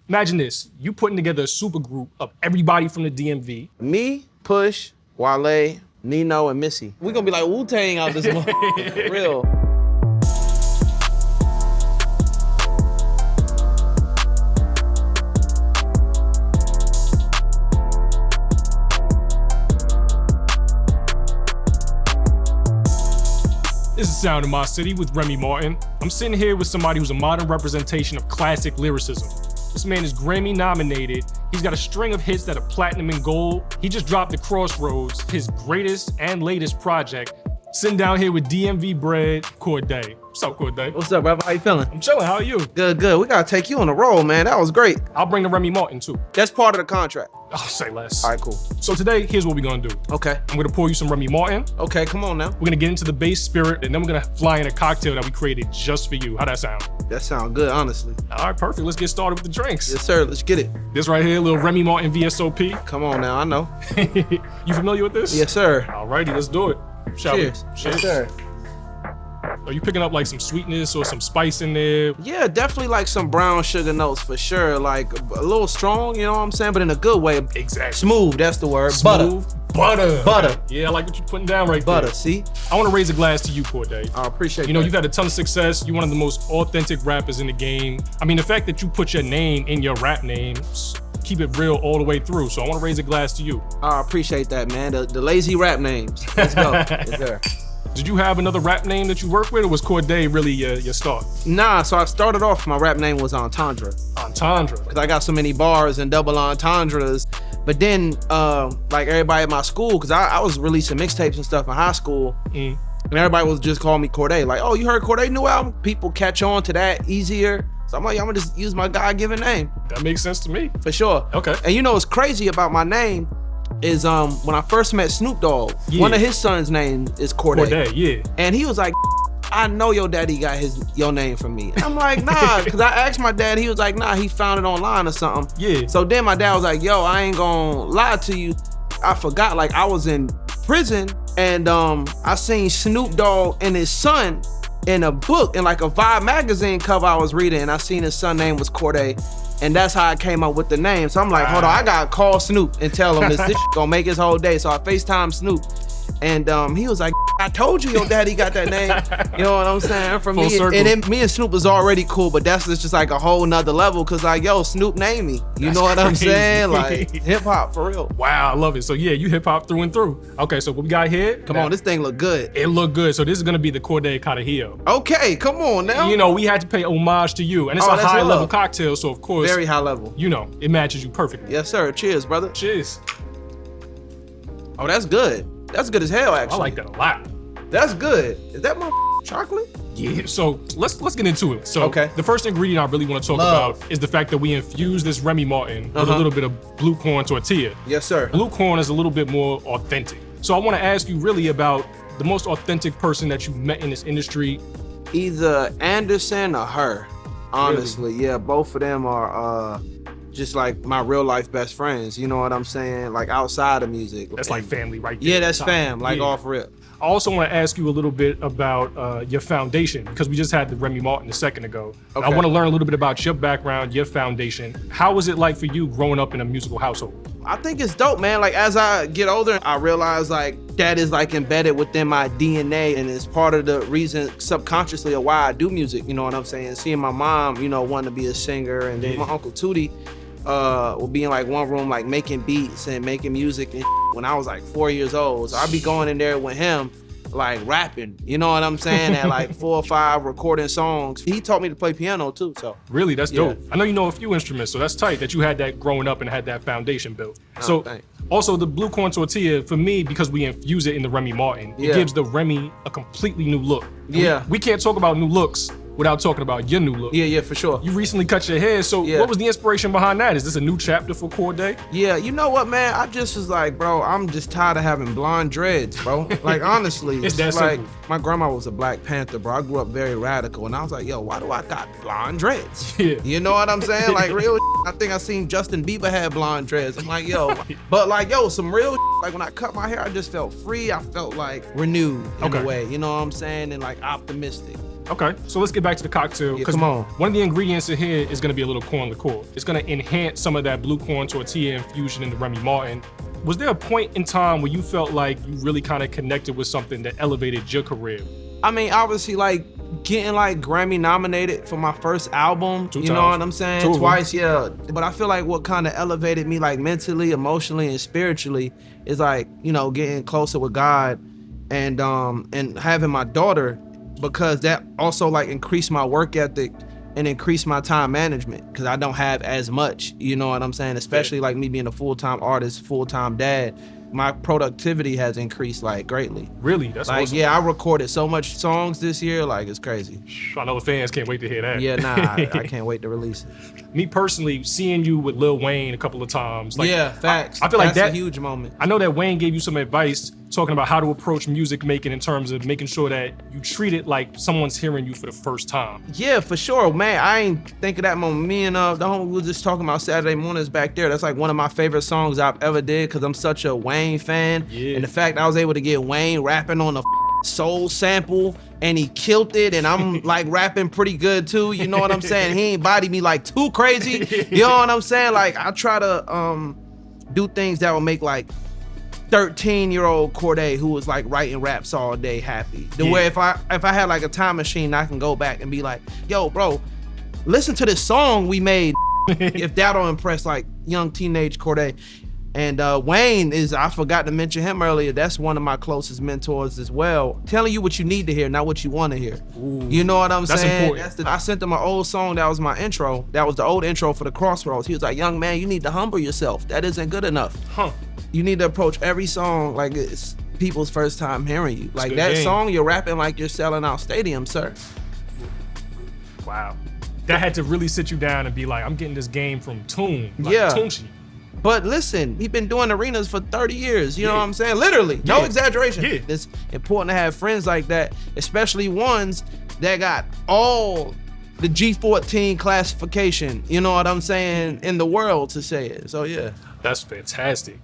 Imagine this, you putting together a super group of everybody from the DMV. Me, Push, Wale, Nino, and Missy. We gonna be like Wu-Tang out this month. For real. This is Sound in My City with Rémy Martin. I'm sitting here with somebody who's a modern representation of classic lyricism. This man is Grammy nominated. He's got a string of hits that are platinum and gold. He just dropped The Crossroads, his greatest and latest project. Sitting down here with DMV bred, Cordae. What's up, Cordae? What's up, brother? How you feeling? I'm chilling, how are you? Good, good. We gotta take you on the road, man. That was great. I'll bring the Rémy Martin too. That's part of the contract. Oh, say less. All right, cool. So today, here's what we're gonna do. Okay. I'm gonna pour you some Rémy Martin. Okay, come on now. We're gonna get into the bass spirit, and then we're gonna fly in a cocktail that we created just for you. How that sound? That sounds good, honestly. All right, perfect. Let's get started with the drinks. Yes, sir. Let's get it. This right here, little Rémy Martin VSOP. Come on now, I know. You familiar with this? Yes, sir. Alrighty, let's do it. Shall Cheers. we? Yes, sir. Are you picking up like some sweetness or some spice in there? Yeah, definitely like some brown sugar notes for sure. Like a little strong, you know what I'm saying? But in a good way. Exactly. Smooth, that's the word. Smooth. Butter. Butter. Yeah, I like what you're putting down right Butter, there. see? I want to raise a glass to you, Cordae. I appreciate You know, that. you've had a ton of success. You're one of the most authentic rappers in the game. I mean, the fact that you put your name in your rap name, keep it real all the way through. So I want to raise a glass to you. I appreciate that, man. The lazy rap names. Let's go. Yes, sir. Did you have another rap name that you worked with, or was Cordae really your start? Nah, so I started off, my rap name was Entendre. Entendre. Cause I got so many bars and double entendres. But then, like everybody at my school, cause I was releasing mixtapes and stuff in high school, and everybody was just calling me Cordae. Like, oh, you heard Cordae new album? People catch on to that easier. So I'm like, I'm gonna just use my God-given name. That makes sense to me. For sure. Okay. And you know what's crazy about my name is when I first met Snoop Dogg, one of his sons' name is Cordae. Cordae, yeah. And he was like, I know your daddy got your name from me. And I'm like, nah, because I asked my dad, he was like, nah, he found it online or something. Yeah. So then my dad was like, yo, I ain't gonna lie to you. I forgot, like I was in prison and I seen Snoop Dogg and his son in a book, in like a Vibe magazine cover I was reading, and I seen his son name was Cordae. And that's how I came up with the name. So I'm like, hold on, I gotta call Snoop and tell him this gonna make his whole day. So I FaceTime Snoop, and he was like, I told you your daddy got that name. You know what I'm saying? From me, and then me and Snoop was already cool, but that's just like a whole nother level. Cause like, yo, Snoop named me. You know what I'm saying? Like hip hop for real. Wow, I love it. So yeah, you hip hop through and through. Okay, so what we got here? Come on, this thing look good. It look good. So this is gonna be the Cordae Carajillo. Okay, come on now. You know, we had to pay homage to you, and it's a high level cocktail, so of course, very high level. You know, it matches you perfectly. Yes, sir. Cheers, brother. Cheers. Oh, that's good. That's good as hell, actually. I like that a lot. That's good. Is that my chocolate? Yeah. So let's get into it. So okay. The first ingredient I really want to talk about is the fact that we infuse this Rémy Martin with a little bit of blue corn tortilla. Yes, sir. Blue corn is a little bit more authentic. So I want to ask you really about the most authentic person that you met in this industry. Either Anderson or her. Honestly, really? Yeah, both of them are just like my real life best friends. You know what I'm saying? Like outside of music. That's like family right there. Yeah, that's fam, like off rip. I also want to ask you a little bit about your foundation, because we just had the Rémy Martin a second ago. Okay. I want to learn a little bit about your background, your foundation. How was it like for you growing up in a musical household? I think it's dope, man. Like as I get older, I realize like that is like embedded within my DNA, and it's part of the reason subconsciously of why I do music. You know what I'm saying? Seeing my mom, you know, wanting to be a singer, and then my Uncle Tootie will be in like one room like making beats and making music and when I was like 4 years old. So I'd be going in there with him like rapping, you know what I'm saying, at like 4 or 5 recording songs. He taught me to play piano too, so. Really, that's dope. I know you know a few instruments, so that's tight that you had that growing up and had that foundation built. So also the blue corn tortilla, for me, because we infuse it in the Rémy Martin, it gives the Rémy a completely new look. We can't talk about new looks without talking about your new look. Yeah, for sure. You recently cut your hair, so what was the inspiration behind that? Is this a new chapter for Cordae? Yeah, you know what, man? I just was like, bro, I'm just tired of having blonde dreads, bro. Like, honestly, it's that like, simple. My grandma was a Black Panther, bro. I grew up very radical, and I was like, yo, why do I got blonde dreads? Yeah. You know what I'm saying? Like, real I think I seen Justin Bieber had blonde dreads. I'm like, yo, but like, yo, some real like when I cut my hair, I just felt free. I felt like renewed in a way, you know what I'm saying? And like optimistic. Okay, so let's get back to the cocktail. Yeah, come on. One of the ingredients in here is gonna be a little corn liqueur. It's gonna enhance some of that blue corn tortilla infusion into Rémy Martin. Was there a point in time where you felt like you really kind of connected with something that elevated your career? I mean, obviously, like getting like Grammy nominated for my first album. You know what I'm saying? Twice, yeah. But I feel like what kind of elevated me, like mentally, emotionally, and spiritually, is like, you know, getting closer with God, and having my daughter, because that also like increased my work ethic and increased my time management, because I don't have as much. You know what I'm saying? Especially like me being a full-time artist, full-time dad. My productivity has increased like greatly. Really? That's like awesome. Yeah, I recorded so much songs this year, like it's crazy. I know the fans can't wait to hear that. Yeah, nah, I can't wait to release it. Me personally, seeing you with Lil Wayne a couple of times, like, yeah, facts. I feel like that's a huge moment. I know that Wayne gave you some advice talking about how to approach music making in terms of making sure that you treat it like someone's hearing you for the first time. Yeah, for sure, man. I ain't think of that moment. Me and the homie, we were just talking about Saturday mornings back there. That's like one of my favorite songs I've ever did, because I'm such a Wayne fan. Yeah. And the fact I was able to get Wayne rapping on a soul sample and he killed it, and I'm like rapping pretty good too. You know what I'm saying? He ain't body me like too crazy. You know what I'm saying? Like I try to do things that will make like 13-year-old Cordae, who was like writing raps all day, happy. The way if I had like a time machine, I can go back and be like, yo, bro, listen to this song we made. If that'll impress like young teenage Cordae. And Wayne is, I forgot to mention him earlier, that's one of my closest mentors as well. Telling you what you need to hear, not what you want to hear. Ooh, you know what I'm saying? Important. I sent him an old song that was my intro. That was the old intro for the Crossroads. He was like, young man, you need to humble yourself. That isn't good enough. Huh. You need to approach every song like it's people's first time hearing you. Like that song, you're rapping like you're selling out stadiums, sir. Wow. That had to really sit you down and be like, I'm getting this game from Tune. Like, yeah. Tunchi. But listen, he's been doing arenas for 30 years. You know what I'm saying? Literally, no exaggeration. Yeah. It's important to have friends like that, especially ones that got all the G14 classification, you know what I'm saying, in the world to say it. So yeah. That's fantastic.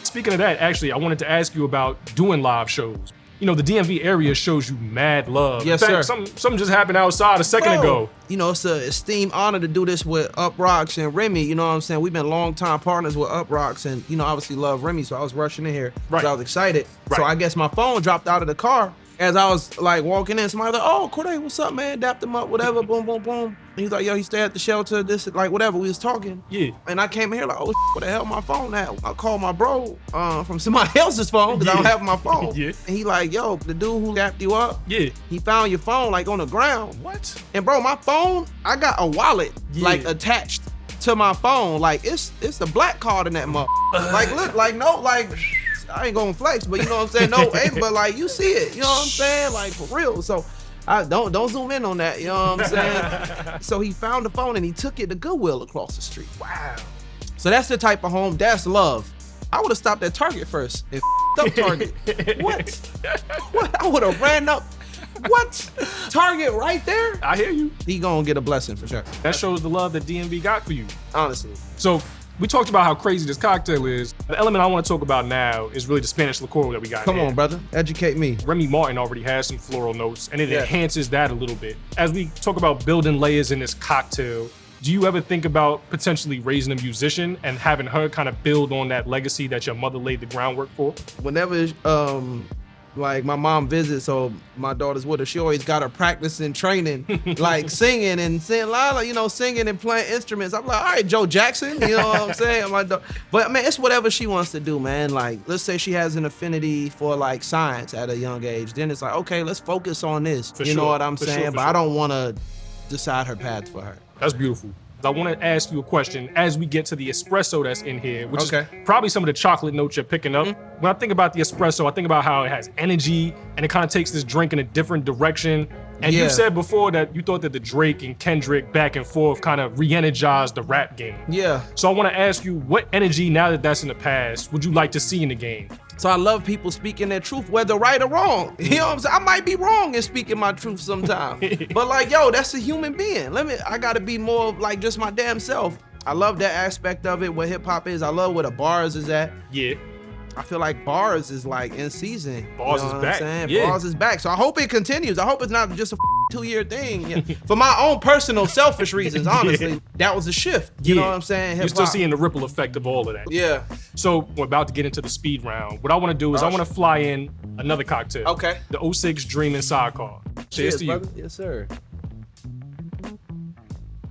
Speaking of that, actually, I wanted to ask you about doing live shows. You know, the DMV area shows you mad love. Yes, in fact, sir. Something just happened outside a second ago. You know, it's an esteemed honor to do this with UPROXX and Rémy. You know what I'm saying? We've been longtime partners with UPROXX, and, you know, obviously love Rémy, so I was rushing in here. Right. So I was excited. Right. So I guess my phone dropped out of the car as I was like walking in. Somebody was like, oh, Cordae, what's up, man? Dapped him up, whatever, boom, boom, boom. And he's like, yo, he stayed at the shelter, this, like, whatever. We was talking. Yeah. And I came here like, oh, what the hell my phone at? I called my bro from somebody else's phone, because I don't have my phone. Yeah. And he like, yo, the dude who dapped you up, Yeah. he found your phone like on the ground. What? And bro, my phone, I got a wallet like attached to my phone. Like it's a black card in that mug. Like look, like no, like I ain't gonna flex, but you know what I'm saying? No, hey, but like you see it, you know what I'm saying? Like for real. So I don't zoom in on that, you know what I'm saying? So he found the phone and he took it to Goodwill across the street. Wow. So that's the type of home, that's love. I would have stopped at Target first and up Target. What? I would have ran up. What? Target right there? I hear you. He gonna get a blessing for sure. That shows the love that DMV got for you. Honestly. So we talked about how crazy this cocktail is. The element I want to talk about now is really the Spanish liqueur that we got. Come here. on, brother. Educate me. Rémy Martin already has some floral notes, and it enhances that a little bit. As we talk about building layers in this cocktail, do you ever think about potentially raising a musician and having her kind of build on that legacy that your mother laid the groundwork for? Whenever like my mom visits, so my daughter's with her, she always got her practicing, training, like singing and saying Lila, you know, singing and playing instruments. I'm like, all right, Joe Jackson, you know what I'm saying? But man, it's whatever she wants to do, man. Like, let's say she has an affinity for like science at a young age. Then it's like, okay, let's focus on this. You know what I'm saying? But I don't want to decide her path for her. That's beautiful. I want to ask you a question as we get to the espresso that's in here, which is probably some of the chocolate notes you're picking up. When I think about the espresso, I think about how it has energy and it kind of takes this drink in a different direction. And you said before that you thought that the Drake and Kendrick back and forth kind of re-energized the rap game. Yeah. So I want to ask you, what energy, now that that's in the past, would you like to see in the game? So I love people speaking their truth, whether right or wrong. You know what I'm saying? I might be wrong in speaking my truth sometimes. But like, yo, that's a human being. I gotta be more of like just my damn self. I love that aspect of it, what hip hop is. I love where the bars is at. Yeah. I feel like bars is like in season. Bars you know is back. Saying? Yeah. Bars is back. So I hope it continues. I hope it's not just a 2-year thing. Yeah. For my own personal selfish reasons, honestly, that was a shift. You know what I'm saying? You're still seeing the ripple effect of all of that. Yeah. So we're about to get into the speed round. What I want to do is I want to fly in another cocktail. Okay. The 06 Dreamin' Sidecar. Cheers to you. brother. Yes, sir.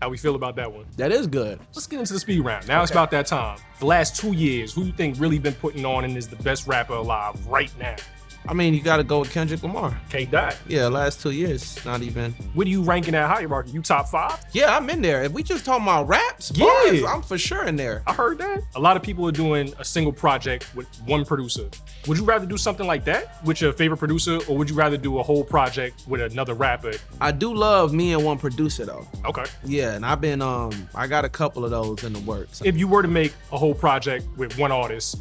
How we feel about that one? That is good. Let's get into the speed round. Now it's about that time. The last 2 years, who you think really been putting on and is the best rapper alive right now? I mean, you got to go with Kendrick Lamar. Can't die. Yeah, last 2 years, not even. What do you rank in that hierarchy? You top 5? Yeah, I'm in there. If we just talking about raps, Yeah. bars, I'm for sure in there. I heard that. A lot of people are doing a single project with one producer. Would you rather do something like that with your favorite producer, or would you rather do a whole project with another rapper? I do love me and one producer though. Okay. Yeah, and I've been I got a couple of those in the works. If you were to make a whole project with one artist,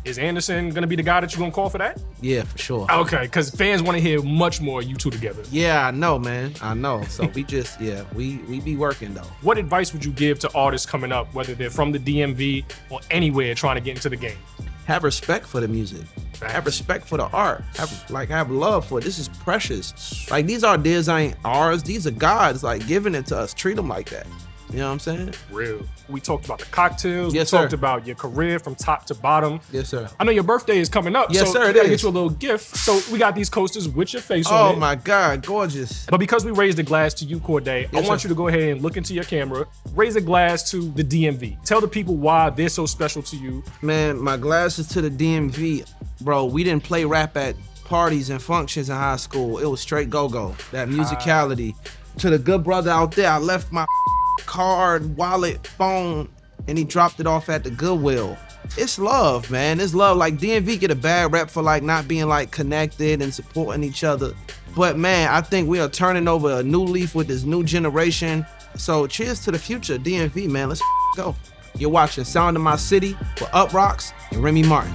is Anderson gonna be the guy that you're gonna call for that? Yeah, for sure. Okay, because fans want to hear much more of you two together. Yeah, I know, man. I know. So we just, we be working though. What advice would you give to artists coming up, whether they're from the DMV or anywhere trying to get into the game? Have respect for the music. Have respect for the art. Have love for it. This is precious. Like, these ideas ain't ours. These are God's, like, giving it to us. Treat them like that. You know what I'm saying? Real. We talked about the cocktails. Yes, we talked sir. about your career from top to bottom. Yes, sir. I know your birthday is coming up. Yes, so sir, we it gotta is. get you a little gift. So we got these coasters with your face on Oh it. my God, gorgeous. But because we raised a glass to you, Cordae, I Yes, want sir. you to go ahead and look into your camera, raise a glass to the DMV. Tell the people why they're so special to you. Man, my glasses to the DMV. Bro, we didn't play rap at parties and functions in high school. It was straight go-go. That musicality. To the good brother out there, I left my card, wallet, phone, and he dropped it off at the Goodwill. It's love, man. It's love. Like, DMV get a bad rep for like not being like connected and supporting each other. But man, I think we are turning over a new leaf with this new generation. So cheers to the future, DMV, man. Let's go. You're watching Sound of My City with UPROXX and Rémy Martin.